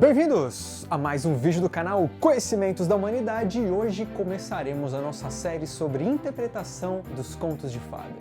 Bem-vindos a mais um vídeo do canal Conhecimentos da Humanidade e hoje começaremos a nossa série sobre interpretação dos contos de fada.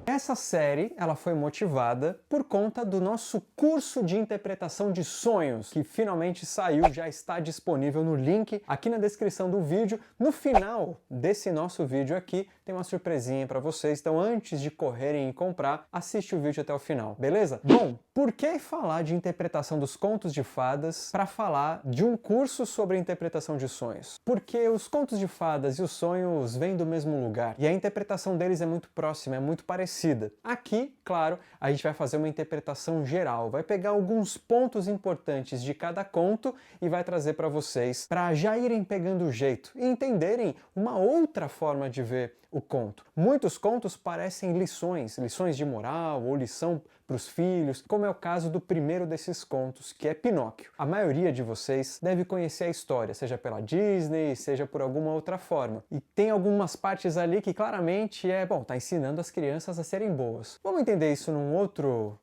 Essa série ela foi motivada por conta do nosso curso de interpretação de sonhos, que finalmente saiu, já está disponível no link aqui na descrição do vídeo. No final desse nosso vídeo aqui tem uma surpresinha para vocês, então antes de correrem e comprar, assiste o vídeo até o final, beleza? Bom, por que falar de interpretação dos contos de fadas para falar de um curso sobre interpretação de sonhos? Porque os contos de fadas e os sonhos vêm do mesmo lugar e a interpretação deles é muito próxima, é muito parecida. Aqui, claro, a gente vai fazer uma interpretação geral, vai pegar alguns pontos importantes de cada conto e vai trazer para vocês, para já irem pegando o jeito e entenderem uma outra forma de ver o conto. Muitos contos parecem lições de moral ou lição para os filhos, como é o caso do primeiro desses contos, que é Pinóquio. A maioria de vocês deve conhecer a história, seja pela Disney, seja por alguma outra forma. E tem algumas partes ali que claramente tá ensinando as crianças a serem boas. Vamos entender isso num outro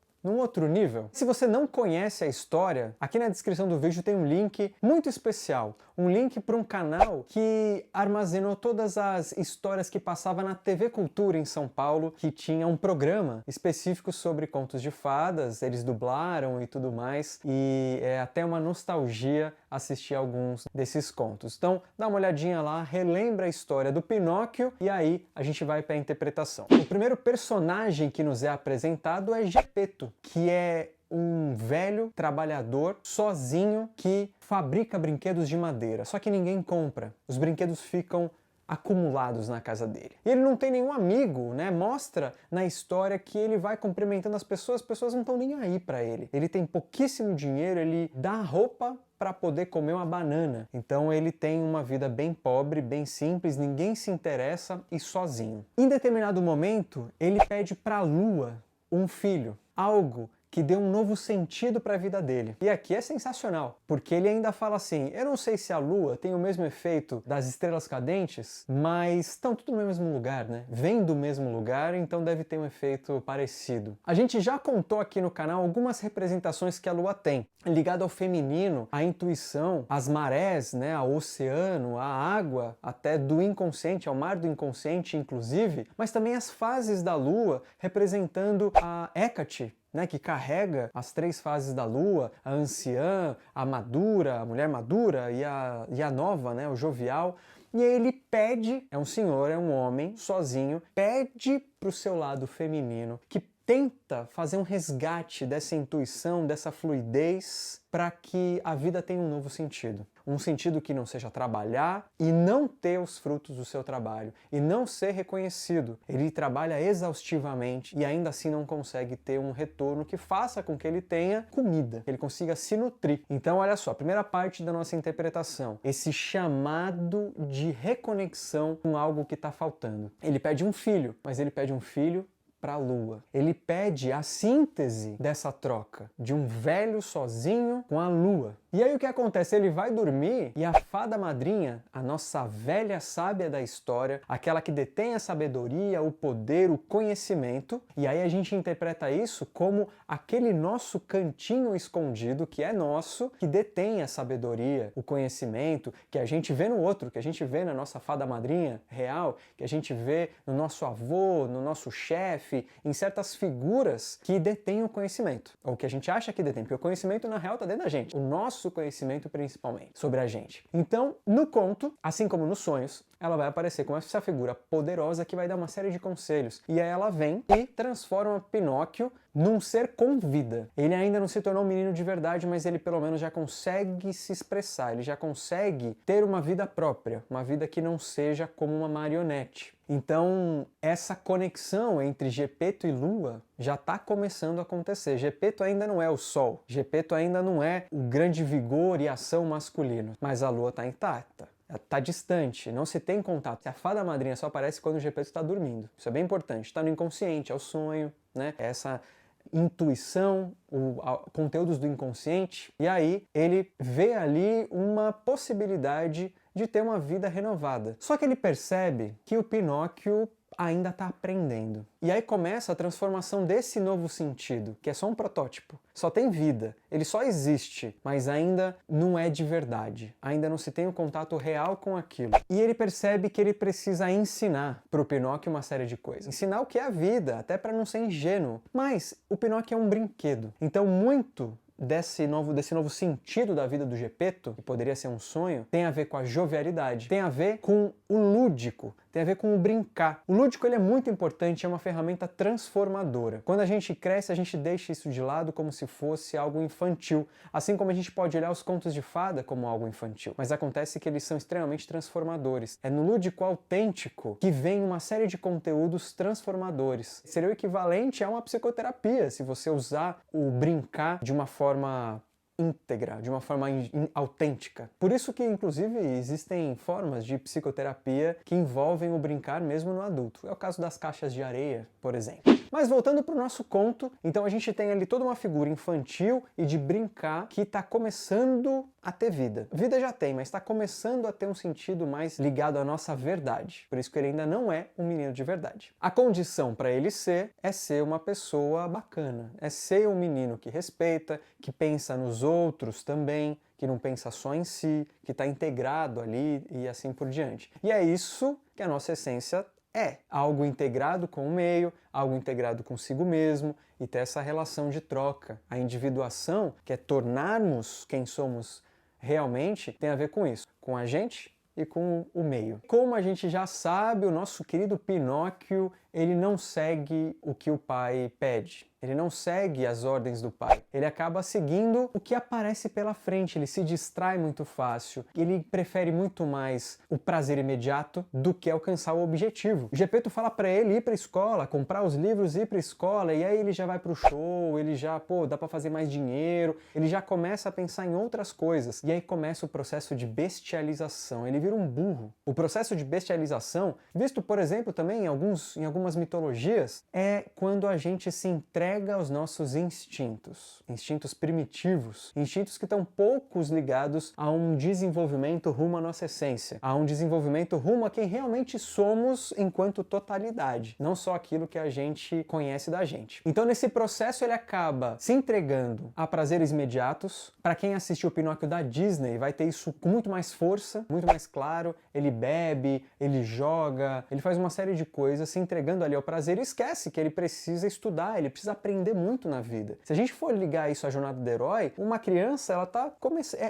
nível? Se você não conhece a história, aqui na descrição do vídeo tem um link muito especial, um link para um canal que armazenou todas as histórias que passava na TV Cultura em São Paulo, que tinha um programa específico sobre contos de fadas, eles dublaram e tudo mais, e é até uma nostalgia assistir alguns desses contos. Então, dá uma olhadinha lá, relembra a história do Pinóquio e aí a gente vai para a interpretação. O primeiro personagem que nos é apresentado é Gepeto, que é um velho trabalhador sozinho que fabrica brinquedos de madeira, só que ninguém compra. Os brinquedos ficam acumulados na casa dele. E ele não tem nenhum amigo, né? Mostra na história que ele vai cumprimentando as pessoas não estão nem aí para ele. Ele tem pouquíssimo dinheiro, ele dá roupa para poder comer uma banana. Então ele tem uma vida bem pobre, bem simples, ninguém se interessa e sozinho. Em determinado momento, ele pede para a lua um filho, algo que dê um novo sentido para a vida dele. E aqui é sensacional, porque ele ainda fala assim, eu não sei se a lua tem o mesmo efeito das estrelas cadentes, mas estão tudo no mesmo lugar, né? Vem do mesmo lugar, então deve ter um efeito parecido. A gente já contou aqui no canal algumas representações que a lua tem, ligado ao feminino, à intuição, às marés, né? Ao oceano, à água, até do inconsciente, ao mar do inconsciente, inclusive, mas também as fases da lua, representando a Hécate, né, que carrega as 3 fases da lua, a anciã, a madura, a mulher madura e a nova, né, o jovial. E aí ele pede, é um senhor, é um homem, sozinho, pede para o seu lado feminino, que tenta fazer um resgate dessa intuição, dessa fluidez, para que a vida tenha um novo sentido. Um sentido que não seja trabalhar e não ter os frutos do seu trabalho, e não ser reconhecido. Ele trabalha exaustivamente e ainda assim não consegue ter um retorno que faça com que ele tenha comida, que ele consiga se nutrir. Então olha só, a primeira parte da nossa interpretação, esse chamado de reconexão com algo que está faltando. Ele pede um filho, mas ele pede um filho para a lua. Ele pede a síntese dessa troca, de um velho sozinho com a lua. E aí o que acontece? Ele vai dormir e a fada madrinha, a nossa velha sábia da história, aquela que detém a sabedoria, o poder, o conhecimento, e aí a gente interpreta isso como aquele nosso cantinho escondido que é nosso, que detém a sabedoria, o conhecimento, que a gente vê no outro, que a gente vê na nossa fada madrinha real, que a gente vê no nosso avô, no nosso chefe, em certas figuras que detêm o conhecimento, ou que a gente acha que detém, porque o conhecimento na real está dentro da gente, o nosso conhecimento principalmente, sobre a gente. Então, no conto, assim como nos sonhos, ela vai aparecer como essa figura poderosa que vai dar uma série de conselhos. E aí ela vem e transforma Pinóquio num ser com vida. Ele ainda não se tornou um menino de verdade, mas ele pelo menos já consegue se expressar, ele já consegue ter uma vida própria, uma vida que não seja como uma marionete. Então, essa conexão entre Gepeto e Lua já está começando a acontecer. Gepeto ainda não é o Sol, Gepeto ainda não é o grande vigor e ação masculino, mas a Lua está intacta. Está distante, não se tem contato. A fada madrinha só aparece quando o Gepeto está dormindo. Isso é bem importante. Está no inconsciente, é o sonho, né? É essa intuição, conteúdos do inconsciente. E aí ele vê ali uma possibilidade de ter uma vida renovada. Só que ele percebe que o Pinóquio ainda está aprendendo. E aí começa a transformação desse novo sentido, que é só um protótipo. Só tem vida, ele só existe, mas ainda não é de verdade. Ainda não se tem um contato real com aquilo. E ele percebe que ele precisa ensinar para o Pinóquio uma série de coisas. Ensinar o que é a vida, até para não ser ingênuo. Mas o Pinóquio é um brinquedo. Então muito desse novo sentido da vida do Geppetto, que poderia ser um sonho, tem a ver com a jovialidade, tem a ver com o lúdico, tem a ver com o brincar. O lúdico ele é muito importante, é uma ferramenta transformadora. Quando a gente cresce, a gente deixa isso de lado como se fosse algo infantil, assim como a gente pode olhar os contos de fada como algo infantil. Mas acontece que eles são extremamente transformadores. É no lúdico autêntico que vem uma série de conteúdos transformadores. Seria o equivalente a uma psicoterapia, se você usar o brincar de uma forma íntegra, de uma forma autêntica. Por isso que, inclusive, existem formas de psicoterapia que envolvem o brincar mesmo no adulto. É o caso das caixas de areia, por exemplo. Mas voltando para o nosso conto, então a gente tem ali toda uma figura infantil e de brincar que está começando a ter vida. Vida já tem, mas está começando a ter um sentido mais ligado à nossa verdade. Por isso que ele ainda não é um menino de verdade. A condição para ele ser é ser uma pessoa bacana, é ser um menino que respeita, que pensa nos outros também, que não pensa só em si, que está integrado ali e assim por diante. E é isso que a nossa essência é algo integrado com o meio, algo integrado consigo mesmo e ter essa relação de troca. A individuação, que é tornarmos quem somos realmente, tem a ver com isso, com a gente e com o meio. Como a gente já sabe, o nosso querido Pinóquio, ele não segue o que o pai pede. Ele não segue as ordens do pai. Ele acaba seguindo o que aparece pela frente. Ele se distrai muito fácil. Ele prefere muito mais o prazer imediato do que alcançar o objetivo. O Geppetto fala para ele ir para a escola, comprar os livros, ir para a escola, e aí ele já vai para o show, ele já, dá para fazer mais dinheiro, ele já começa a pensar em outras coisas. E aí começa o processo de bestialização. Ele vira um burro. O processo de bestialização, visto, por exemplo, também em algumas mitologias, é quando a gente se entrega aos nossos instintos primitivos, instintos que estão poucos ligados a um desenvolvimento rumo à nossa essência, a um desenvolvimento rumo a quem realmente somos enquanto totalidade, não só aquilo que a gente conhece da gente. Então nesse processo ele acaba se entregando a prazeres imediatos. Para quem assistiu o Pinóquio da Disney vai ter isso com muito mais força, muito mais claro. Ele bebe, ele joga, ele faz uma série de coisas se entregando ali ao prazer e esquece que ele precisa estudar, ele precisa aprender muito na vida. Se a gente for ligar isso à jornada do herói, uma criança, ela tá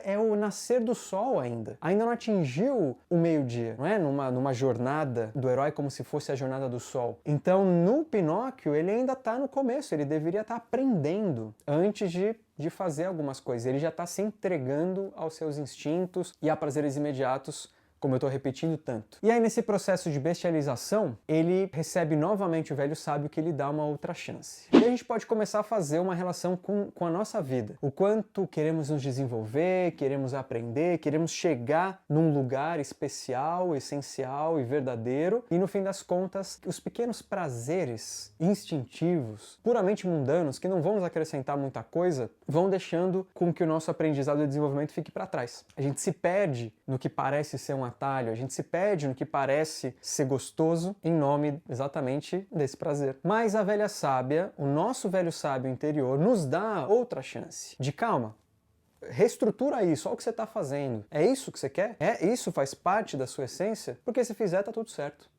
é o nascer do sol ainda não atingiu o meio-dia, não é? Numa jornada do herói como se fosse a jornada do sol. Então, no Pinóquio, ele ainda tá no começo, ele deveria estar aprendendo antes de fazer algumas coisas. Ele já está se entregando aos seus instintos e a prazeres imediatos, como eu estou repetindo tanto. E aí, nesse processo de bestialização, ele recebe novamente o velho sábio que lhe dá uma outra chance. E a gente pode começar a fazer uma relação com a nossa vida. O quanto queremos nos desenvolver, queremos aprender, queremos chegar num lugar especial, essencial e verdadeiro. E no fim das contas, os pequenos prazeres instintivos, puramente mundanos, que não vão nos acrescentar muita coisa, vão deixando com que o nosso aprendizado e desenvolvimento fique para trás. A gente se perde no que parece ser um atalho, a gente se perde no que parece ser gostoso em nome exatamente desse prazer. Mas a velha sábia, o nosso velho sábio interior, nos dá outra chance de calma. Reestrutura isso, olha o que você está fazendo. É isso que você quer? Isso faz parte da sua essência? Porque se fizer, tá tudo certo.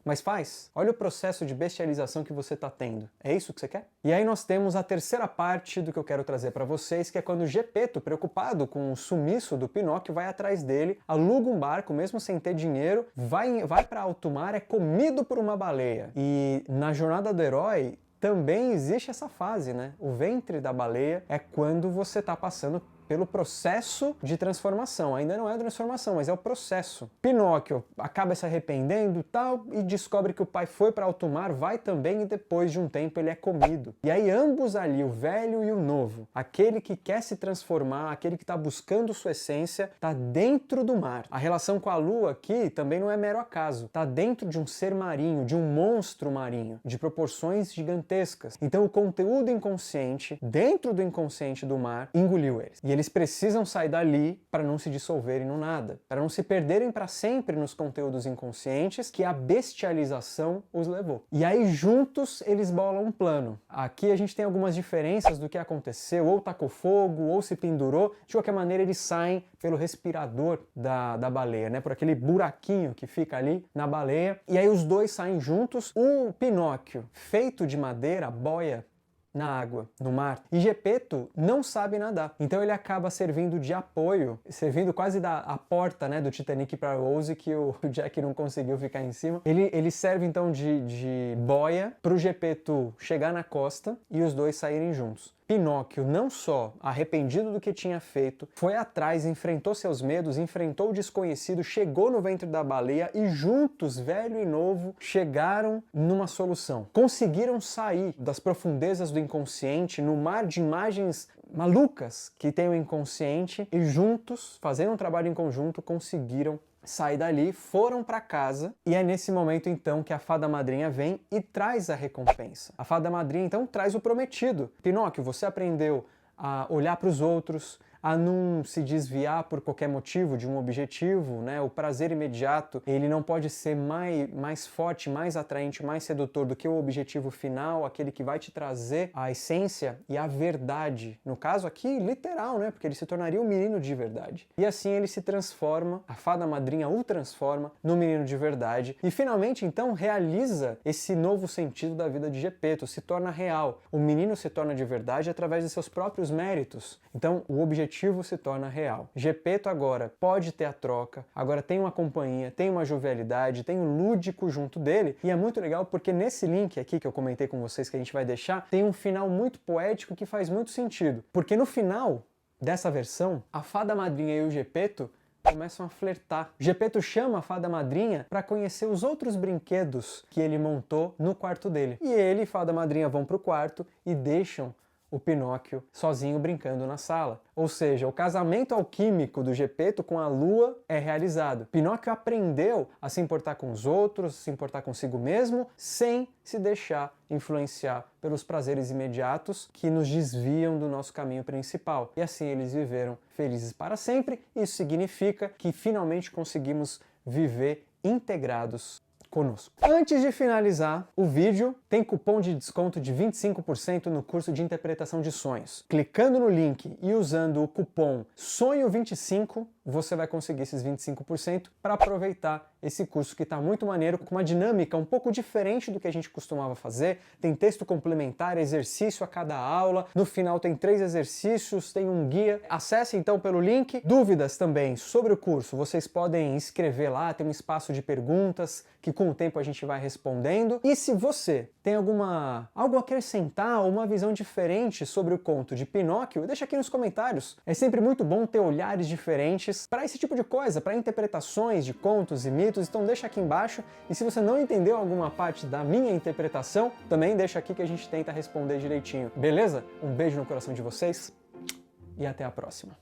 Mas faz. Olha o processo de bestialização que você está tendo. É isso que você quer? E aí nós temos a terceira parte do que eu quero trazer para vocês, que é quando o Geppetto, preocupado com o sumiço do Pinóquio, vai atrás dele, aluga um barco, mesmo sem ter dinheiro, vai para alto mar, é comido por uma baleia. E na jornada do herói também existe essa fase, né? O ventre da baleia é quando você está passando pelo processo de transformação. Ainda não é a transformação, mas é o processo. Pinóquio acaba se arrependendo e descobre que o pai foi para alto mar, vai também, e depois de um tempo ele é comido. E aí ambos ali, o velho e o novo, aquele que quer se transformar, aquele que está buscando sua essência, está dentro do mar. A relação com a lua aqui também não é mero acaso. Está dentro de um ser marinho, de um monstro marinho, de proporções gigantescas. Então o conteúdo inconsciente, dentro do inconsciente do mar, engoliu eles. E eles precisam sair dali para não se dissolverem no nada, para não se perderem para sempre nos conteúdos inconscientes que a bestialização os levou. E aí juntos eles bolam um plano. Aqui a gente tem algumas diferenças do que aconteceu, ou tacou fogo, ou se pendurou. De qualquer maneira eles saem pelo respirador da baleia, né? Por aquele buraquinho que fica ali na baleia. E aí os dois saem juntos. O Pinóquio, feito de madeira, boia na água, no mar. E Gepeto não sabe nadar. Então ele acaba servindo de apoio, servindo quase a porta, né, do Titanic para Rose, que o Jack não conseguiu ficar em cima. Ele serve então de boia para o Gepeto chegar na costa e os dois saírem juntos. Pinóquio, não só arrependido do que tinha feito, foi atrás, enfrentou seus medos, enfrentou o desconhecido, chegou no ventre da baleia e juntos, velho e novo, chegaram numa solução. Conseguiram sair das profundezas do inconsciente, no mar de imagens malucas que tem o inconsciente, e juntos, fazendo um trabalho em conjunto, conseguiram sair dali, foram para casa, e é nesse momento então que a fada madrinha vem e traz a recompensa. A fada madrinha então traz o prometido. Pinóquio, você aprendeu a olhar para os outros, a não se desviar por qualquer motivo de um objetivo, né? O prazer imediato, ele não pode ser mais forte, mais atraente, mais sedutor do que o objetivo final, aquele que vai te trazer a essência e a verdade. No caso aqui, literal, né? Porque ele se tornaria um menino de verdade. E assim ele se transforma, a fada madrinha o transforma no menino de verdade e finalmente então realiza esse novo sentido da vida de Gepeto, se torna real. O menino se torna de verdade através de seus próprios méritos. Então o objetivo se torna real. Gepeto agora pode ter a troca, agora tem uma companhia, tem uma jovialidade, tem um lúdico junto dele, e é muito legal porque nesse link aqui que eu comentei com vocês que a gente vai deixar, tem um final muito poético que faz muito sentido, porque no final dessa versão, a fada madrinha e o Gepeto começam a flertar. Gepeto chama a fada madrinha para conhecer os outros brinquedos que ele montou no quarto dele. E ele e a fada madrinha vão para o quarto e deixam o Pinóquio sozinho brincando na sala. Ou seja, o casamento alquímico do Gepeto com a lua é realizado. Pinóquio aprendeu a se importar com os outros, se importar consigo mesmo, sem se deixar influenciar pelos prazeres imediatos que nos desviam do nosso caminho principal. E assim eles viveram felizes para sempre. Isso significa que finalmente conseguimos viver integrados conosco. Antes de finalizar o vídeo, tem cupom de desconto de 25% no curso de interpretação de sonhos. Clicando no link e usando o cupom SONHO25, você vai conseguir esses 25% para aproveitar esse curso que está muito maneiro, com uma dinâmica um pouco diferente do que a gente costumava fazer. Tem texto complementar, exercício a cada aula. No final tem 3 exercícios, tem um guia. Acesse então pelo link. Dúvidas também sobre o curso, vocês podem escrever lá, tem um espaço de perguntas que com o tempo a gente vai respondendo. E se você tem algo a acrescentar, uma visão diferente sobre o conto de Pinóquio, deixa aqui nos comentários. É sempre muito bom ter olhares diferentes para esse tipo de coisa, para interpretações de contos e mitos, então deixa aqui embaixo. E se você não entendeu alguma parte da minha interpretação, também deixa aqui que a gente tenta responder direitinho, beleza? Um beijo no coração de vocês e até a próxima.